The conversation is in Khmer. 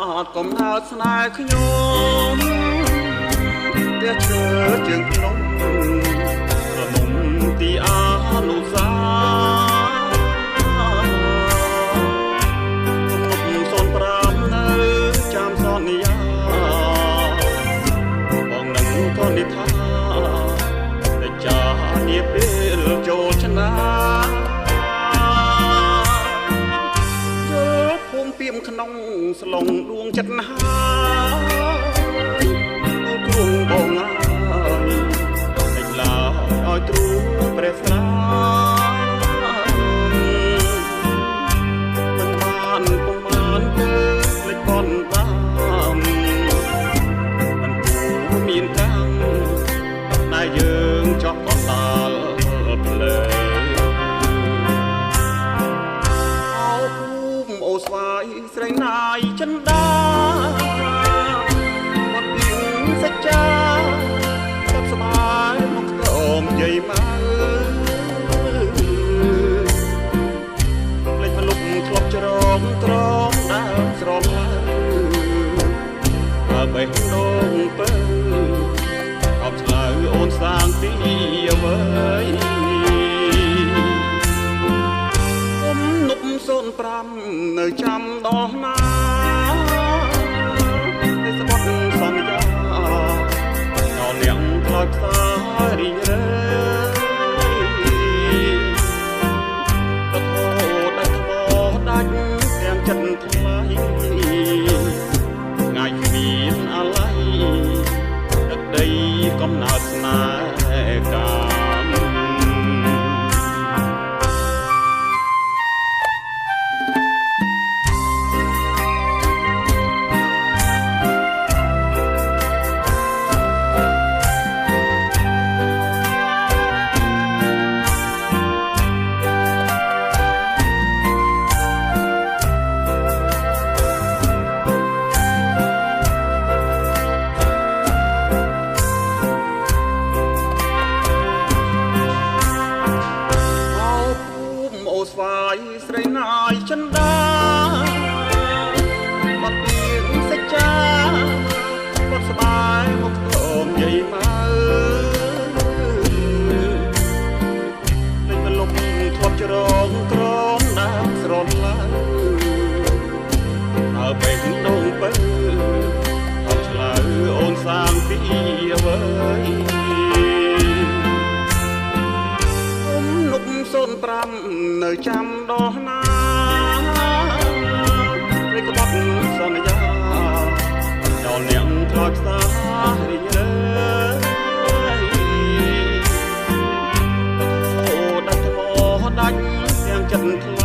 កំណើតស្នេហ៍ខ្ញុំតែឈើជើងភ្នំរនំទីអានុសា05នៅចាំសន្យាបងនឹងក៏និថាតែចានាពេលចូលឆ្នាំពីមក្នុងស្លងដួងចិត្តណាគ្រួងបងហើយតែឡាឲ្យទ្រូងព្រះស្រាមិនបានពុំបានទៅលេចបនតាមមិនគួរមានកាំងតែយើងចោះកណ្ដាលភ្លើអូស្វាយស្រីណាយចិនដាមកពីសច្ចាគាត់ស្បាយមកក្រោមយាយម៉ៅលេចមកលុបធ្លាប់ច្រងត្រង់ដើមស្រមហើបេះដូងពើអបឆ្លើយអូនសាងទីអ្វី05នៅចាំដល់ណាតែស្បត់សន្យាដល់នាងខ្លោចខ្សារីងរើតោដាច់ថ្មដាច់ទាំងចិត្តថ្លៃថ្ងៃមានអាឡ័យទឹកដីកំណើតស្នេហ៍កាស្វាយស្រីណាយចិនដាមកពីសច្ចាគាត់ស្បាយមកក្រោមយាយម៉ៅលេចមកលុបធ្លាប់ច្រងក្រមដើមស្រនឡើយហើបេះដូងពើអបឆ្លើយអូនសាងពីអ្វី05នៅចាំដល់ណាព្រៃក្បត់សន្យាដល់នាងខ្លោចខ្សារីងរើអូដាច់ថ្មដាច់ទាំងចិត្ត